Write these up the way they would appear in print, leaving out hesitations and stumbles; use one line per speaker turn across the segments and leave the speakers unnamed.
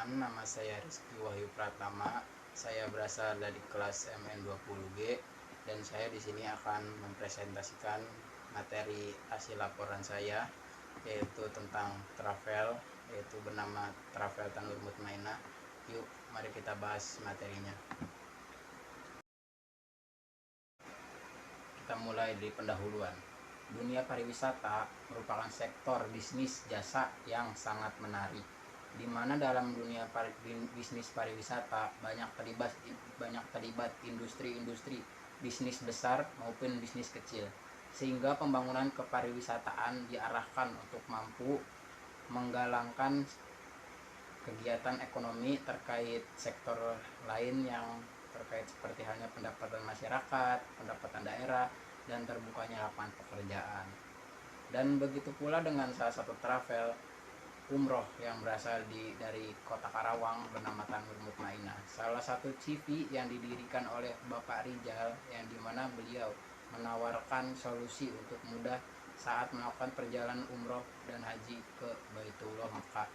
teman-teman, nama saya Rizky Wahyu Pratama. Saya berasal dari kelas MN20G dan saya di sini akan mempresentasikan materi hasil laporan saya, yaitu tentang travel, yaitu bernama Travel Tanur Mutmainah. Yuk, mari kita bahas materinya. Kita mulai dari pendahuluan. Dunia pariwisata merupakan sektor bisnis jasa yang sangat menarik, di mana dalam dunia bisnis pariwisata banyak terlibat industri-industri bisnis besar maupun bisnis kecil, sehingga pembangunan kepariwisataan diarahkan untuk mampu menggalangkan kegiatan ekonomi terkait sektor lain yang terkait seperti halnya pendapatan masyarakat, pendapatan daerah, dan terbukanya lapangan pekerjaan. Dan begitu pula dengan salah satu travel umroh yang berasal dari kota Karawang bernama Tanur Mutmainah. Salah satu CV yang didirikan oleh Bapak Rijal, yang dimana beliau menawarkan solusi untuk mudah saat melakukan perjalanan umroh dan haji ke Baitullah Makkah.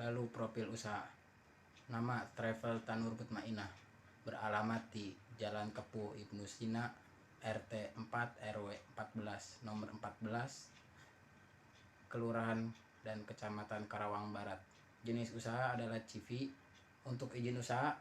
Lalu profil usaha. Nama Travel Tanur Mutmainah, beralamat di Jalan Kepuh Ibnu Sina, RT 4 RW 14 nomor 14, Kelurahan dan Kecamatan Karawang Barat. Jenis usaha adalah CV. Untuk izin usaha,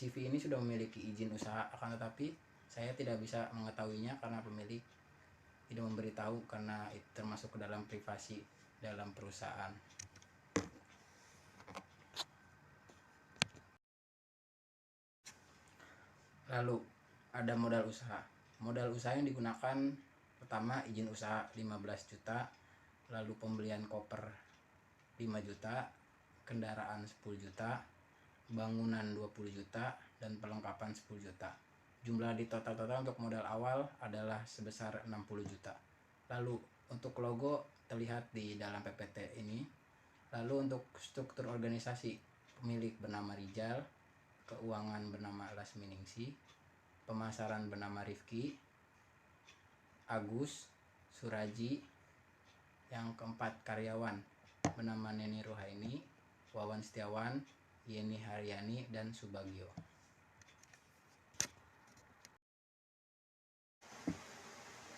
CV ini sudah memiliki izin usaha, akan tetapi saya tidak bisa mengetahuinya karena pemilik tidak memberitahu, karena itu termasuk ke dalam privasi dalam perusahaan. Lalu ada modal usaha. Modal usaha yang digunakan pertama izin usaha 15 juta, lalu pembelian koper 5 juta, kendaraan 10 juta, bangunan 20 juta, dan perlengkapan 10 juta. Jumlah di total untuk modal awal adalah sebesar 60 juta. Lalu untuk logo terlihat di dalam PPT ini. Lalu untuk struktur organisasi, pemilik bernama Rijal, keuangan bernama Lasminingsi, pemasaran bernama Rifki, Agus, Suraji, yang keempat karyawan bernama Neni Ruhaini, Wawan Setiawan, Yeni Haryani, dan Subagio.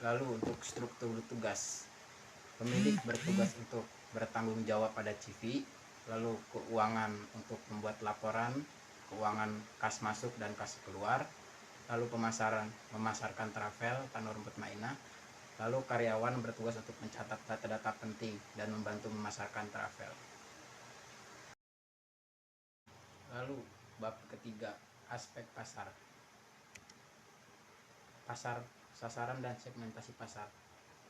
Lalu untuk struktur tugas, pemilik bertugas untuk bertanggung jawab pada CV, lalu keuangan untuk membuat laporan keuangan kas masuk dan kas keluar, lalu pemasaran memasarkan travel Tanur Mutmainah, lalu karyawan bertugas untuk mencatat data-data penting dan membantu memasarkan travel. Lalu bab ketiga, aspek pasar. Pasar, sasaran dan segmentasi pasar.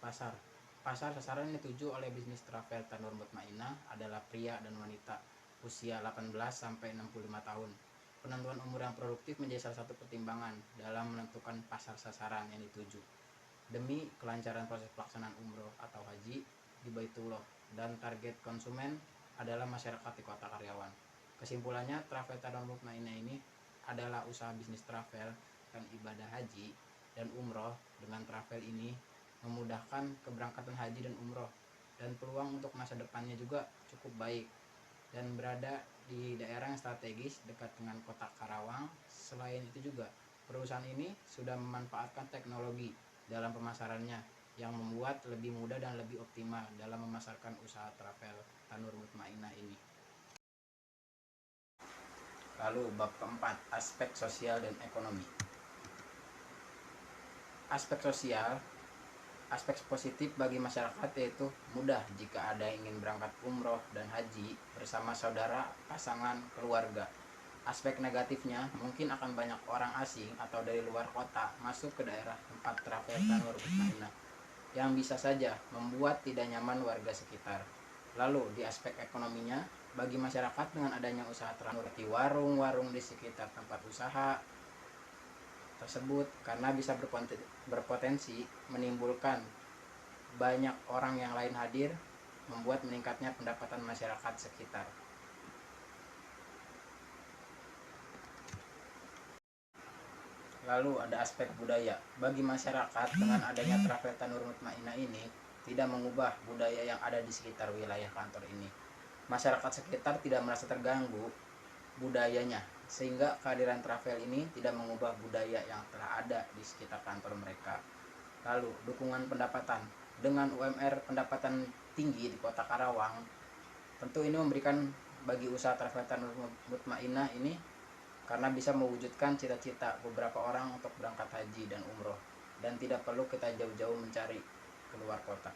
Pasar sasaran yang dituju oleh bisnis travel Tanur Mutmainah adalah pria dan wanita usia 18 sampai 65 tahun. Penentuan umur yang produktif menjadi salah satu pertimbangan dalam menentukan pasar sasaran yang dituju, demi kelancaran proses pelaksanaan umroh atau haji di Baitullah, dan target konsumen adalah masyarakat di kota Karyawan. Kesimpulannya, Travel Tanur Mutmainah ini adalah usaha bisnis travel dan ibadah haji dan umroh. Dengan travel ini memudahkan keberangkatan haji dan umroh, dan peluang untuk masa depannya juga cukup baik, dan berada di daerah yang strategis dekat dengan kota Karawang. Selain itu juga, perusahaan ini sudah memanfaatkan teknologi dalam pemasarannya yang membuat lebih mudah dan lebih optimal dalam memasarkan usaha travel Tanur Mutmainah ini. Lalu bab keempat, aspek sosial dan ekonomi. Aspek sosial, aspek positif bagi masyarakat yaitu mudah jika ada yang ingin berangkat umroh dan haji bersama saudara, pasangan, keluarga. Aspek negatifnya, mungkin akan banyak orang asing atau dari luar kota masuk ke daerah tempat travel Tanur Mutmainah, yang bisa saja membuat tidak nyaman warga sekitar. Lalu di aspek ekonominya, bagi masyarakat dengan adanya usaha travel di warung-warung di sekitar tempat usaha tersebut, karena bisa berpotensi menimbulkan banyak orang yang lain hadir, membuat meningkatnya pendapatan masyarakat sekitar. Lalu ada aspek budaya. Bagi masyarakat dengan adanya travel Tanur Mutmainah ini, tidak mengubah budaya yang ada di sekitar wilayah kantor ini. Masyarakat sekitar tidak merasa terganggu budayanya, sehingga kehadiran travel ini tidak mengubah budaya yang telah ada di sekitar kantor mereka. Lalu, dukungan pendapatan. Dengan UMR pendapatan tinggi di Kota Karawang, tentu ini memberikan bagi usaha Travel Tanur Mutmainah ini, karena bisa mewujudkan cita-cita beberapa orang untuk berangkat haji dan umroh, dan tidak perlu kita jauh-jauh mencari keluar kota.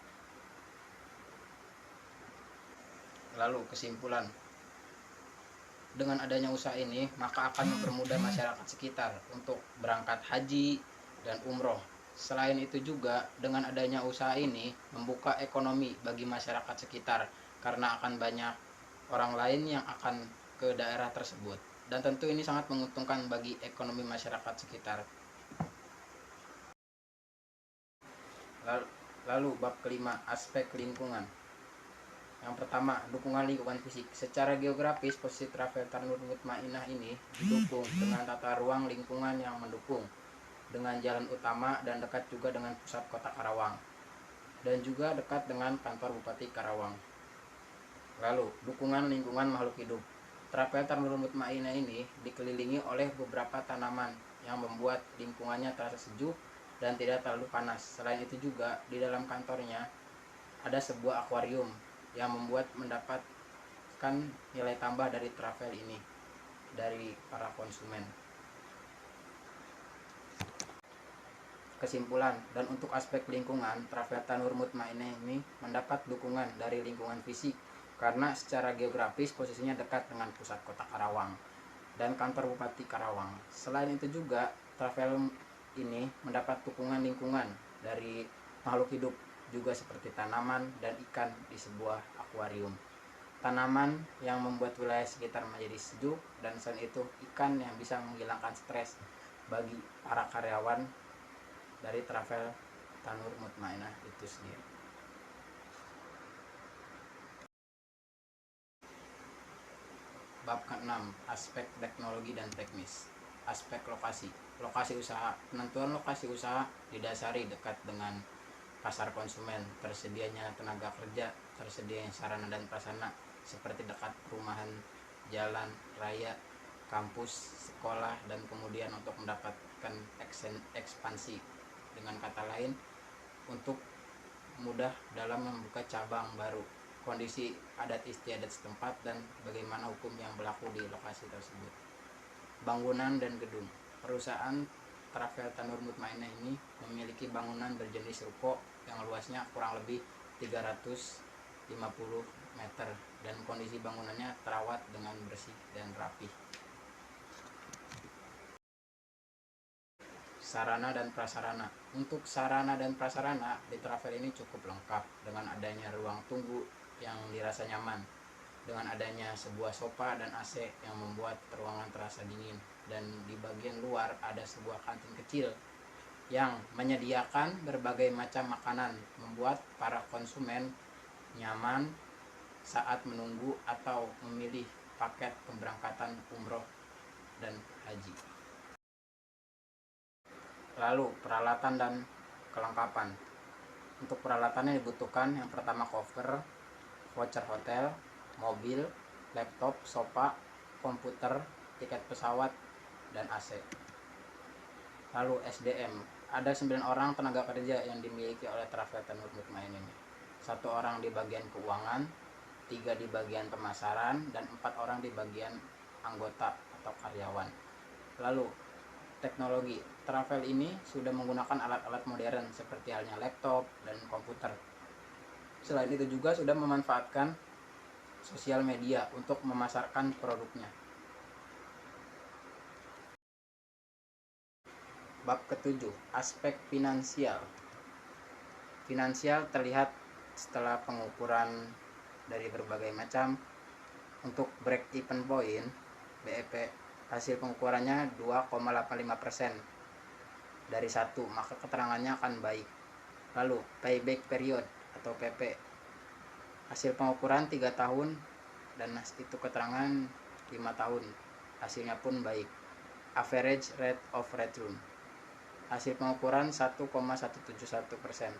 Lalu kesimpulan, dengan adanya usaha ini maka akan mempermudah masyarakat sekitar untuk berangkat haji dan umroh. Selain itu juga dengan adanya usaha ini membuka ekonomi bagi masyarakat sekitar, karena akan banyak orang lain yang akan ke daerah tersebut, dan tentu ini sangat menguntungkan bagi ekonomi masyarakat sekitar. Lalu bab kelima, aspek lingkungan. Yang pertama, dukungan lingkungan fisik. Secara geografis, posisi Travel Tanur Mutmainah ini didukung dengan tata ruang lingkungan yang mendukung, dengan jalan utama dan dekat juga dengan pusat kota Karawang, dan juga dekat dengan kantor Bupati Karawang. Lalu, dukungan lingkungan makhluk hidup. Travel Tanur Mutmainah ini dikelilingi oleh beberapa tanaman yang membuat lingkungannya terasa sejuk dan tidak terlalu panas. Selain itu juga di dalam kantornya ada sebuah akuarium yang mendapatkan nilai tambah dari travel ini dari para konsumen. Kesimpulan, dan untuk aspek lingkungan, Travel Tanur Mutmainah ini mendapat dukungan dari lingkungan fisik karena secara geografis posisinya dekat dengan pusat kota Karawang dan kantor Bupati Karawang. Selain itu juga travel ini mendapat dukungan lingkungan dari makhluk hidup juga seperti tanaman dan ikan di sebuah akuarium. Tanaman yang membuat wilayah sekitar menjadi sejuk, dan selain itu ikan yang bisa menghilangkan stres bagi para karyawan dari Travel Tanur Mutmainah itu sendiri. Bab ke-6, aspek teknologi dan teknis. Aspek lokasi. Lokasi usaha. Penentuan lokasi usaha didasari dekat dengan pasar konsumen, tersedianya tenaga kerja, tersedianya sarana dan prasarana seperti dekat perumahan, jalan raya, kampus, sekolah, dan kemudian untuk mendapatkan ekspansi, dengan kata lain untuk mudah dalam membuka cabang baru, kondisi adat istiadat setempat, dan bagaimana hukum yang berlaku di lokasi tersebut. Bangunan dan gedung. Perusahaan Travel Tanur Mutmainah ini memiliki bangunan berjenis ruko yang luasnya kurang lebih 350 meter, dan kondisi bangunannya terawat dengan bersih dan rapi. Sarana dan prasarana. Untuk sarana dan prasarana di travel ini cukup lengkap, dengan adanya ruang tunggu yang dirasa nyaman, dengan adanya sebuah sofa dan AC yang membuat ruangan terasa dingin, dan di bagian luar ada sebuah kantin kecil yang menyediakan berbagai macam makanan, membuat para konsumen nyaman saat menunggu atau memilih paket keberangkatan umroh dan haji. Lalu peralatan dan kelengkapan. Untuk peralatannya dibutuhkan yang pertama cover, voucher hotel, mobil, laptop, sofa, komputer, tiket pesawat, dan AC. Lalu SDM, ada 9 orang tenaga kerja yang dimiliki oleh Travel Tanur Mutmainah ini. 1 orang di bagian keuangan, 3 di bagian pemasaran, dan 4 orang di bagian anggota atau karyawan. Lalu teknologi, travel ini sudah menggunakan alat-alat modern seperti halnya laptop dan komputer. Selain itu juga sudah memanfaatkan sosial media untuk memasarkan produknya. Bab ke-7, aspek finansial. Finansial terlihat setelah pengukuran dari berbagai macam. Untuk break even point BEP, hasil pengukurannya 2,85% dari 1, maka keterangannya akan baik. Lalu payback period atau PP, hasil pengukuran 3 tahun dan itu keterangan 5 tahun, hasilnya pun baik. Average rate of return, hasil pengukuran 1,171%.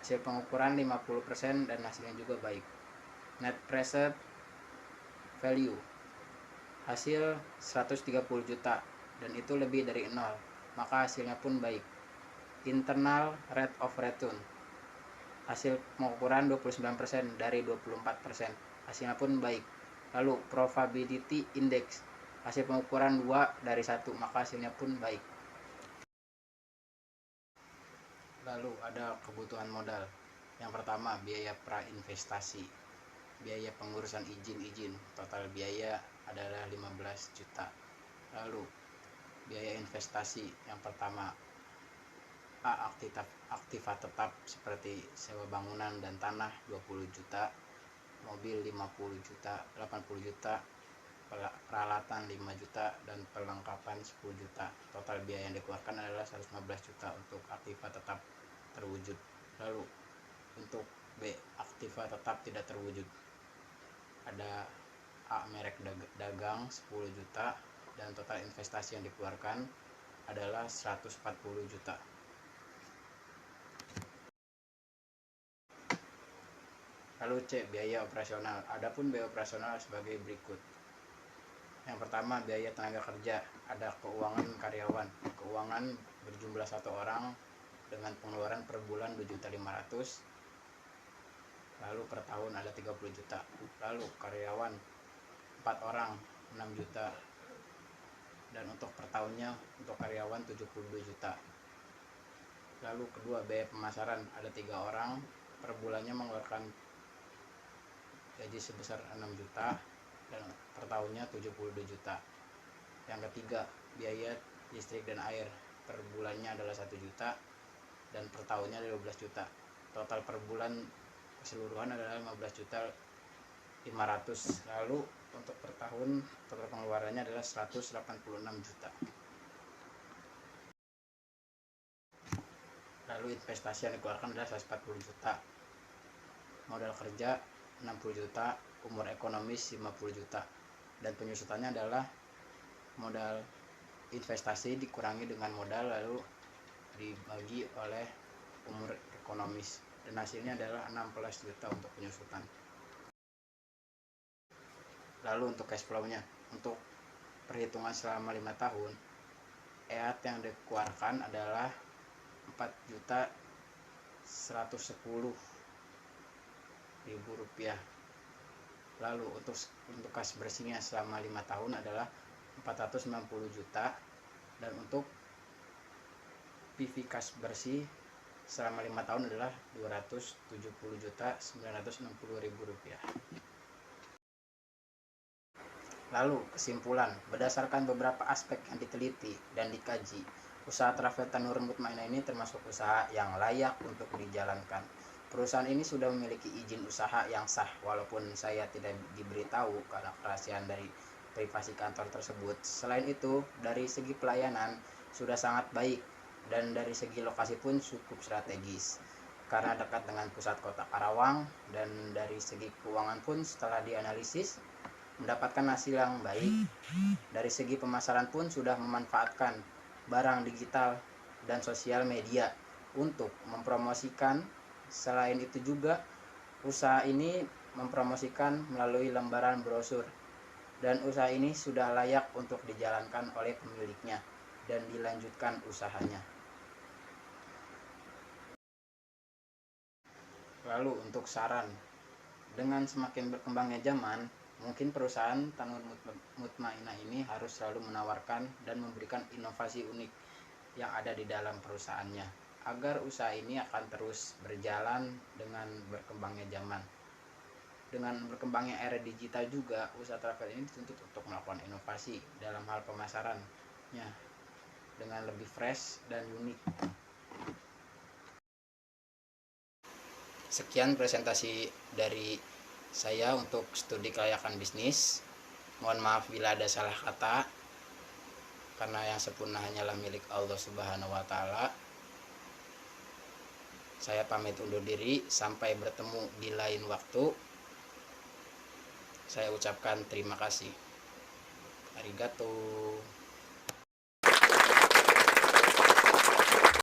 Hasil pengukuran 50% dan hasilnya juga baik. Net present value hasil 130 juta dan itu lebih dari 0, maka hasilnya pun baik. Internal rate of return hasil pengukuran 29% dari 24%, hasilnya pun baik. Lalu probability index hasil pengukuran 2 dari 1, maka hasilnya pun baik. Lalu ada kebutuhan modal. Yang pertama, biaya prainvestasi, biaya pengurusan izin, total biaya adalah 15 juta. Lalu biaya investasi yang pertama, aktiva tetap seperti sewa bangunan dan tanah 20 juta, mobil 50 juta, 80 juta, peralatan 5 juta, dan perlengkapan 10 juta. Total biaya yang dikeluarkan adalah 115 juta untuk aktiva tetap terwujud. Lalu untuk B, aktiva tetap tidak terwujud, ada A, merek dagang 10 juta dan total investasi yang dikeluarkan adalah 140 juta. Lalu C, biaya operasional. Adapun biaya operasional sebagai berikut. Yang pertama, biaya tenaga kerja, ada keuangan karyawan. Keuangan berjumlah 1 orang dengan pengeluaran per bulan 2.500.000. Lalu per tahun ada 30 juta. Lalu karyawan 4 orang 6 juta. Dan untuk per tahunnya untuk karyawan 72 juta. Lalu kedua, biaya pemasaran, ada 3 orang per bulannya mengeluarkan gaji sebesar 6 juta dan per tahunnya 72 juta. Yang ketiga, biaya listrik dan air, per bulannya adalah 1 juta dan per tahunnya 12 juta. Total per bulan keseluruhan adalah 15 juta 500. Lalu untuk per tahun total pengeluarannya adalah 186 juta. Lalu investasi yang dikeluarkan adalah 140 juta. Modal kerja 60 juta, umur ekonomis 50 juta. Dan penyusutannya adalah modal investasi dikurangi dengan modal lalu dibagi oleh umur ekonomis. Dan hasilnya adalah 16 juta untuk penyusutan. Lalu untuk cash flow-nya, untuk perhitungan selama 5 tahun, EAT yang dikeluarkan adalah 4.110.000 rupiah. Lalu untuk kas bersihnya selama 5 tahun adalah 490 juta dan untuk PV kas bersih selama 5 tahun adalah 270.960.000 rupiah. Lalu kesimpulan, berdasarkan beberapa aspek yang diteliti dan dikaji, usaha Travel Tan-Nurul Mutmainah ini termasuk usaha yang layak untuk dijalankan. Perusahaan ini sudah memiliki izin usaha yang sah, walaupun saya tidak diberitahu karena kerahasiaan dari privasi kantor tersebut. Selain itu, dari segi pelayanan sudah sangat baik dan dari segi lokasi pun cukup strategis karena dekat dengan pusat kota Karawang, dan dari segi keuangan pun setelah dianalisis mendapatkan hasil yang baik. Dari segi pemasaran pun sudah memanfaatkan barang digital dan sosial media untuk mempromosikan. Selain itu juga usaha ini mempromosikan melalui lembaran brosur, dan usaha ini sudah layak untuk dijalankan oleh pemiliknya dan dilanjutkan usahanya. Lalu untuk saran, dengan semakin berkembangnya zaman, mungkin perusahaan Tan-Nurul Mutmainah ini harus selalu menawarkan dan memberikan inovasi unik yang ada di dalam perusahaannya agar usaha ini akan terus berjalan dengan berkembangnya zaman. Dengan berkembangnya era digital juga, usaha travel ini dituntut untuk melakukan inovasi dalam hal pemasarannya dengan lebih fresh dan unik. Sekian presentasi dari saya untuk studi kelayakan bisnis. Mohon maaf bila ada salah kata, karena yang sempurna hanyalah milik Allah Subhanahu wa Ta'ala. Saya pamit undur diri, sampai bertemu di lain waktu. Saya ucapkan terima kasih. Arigato.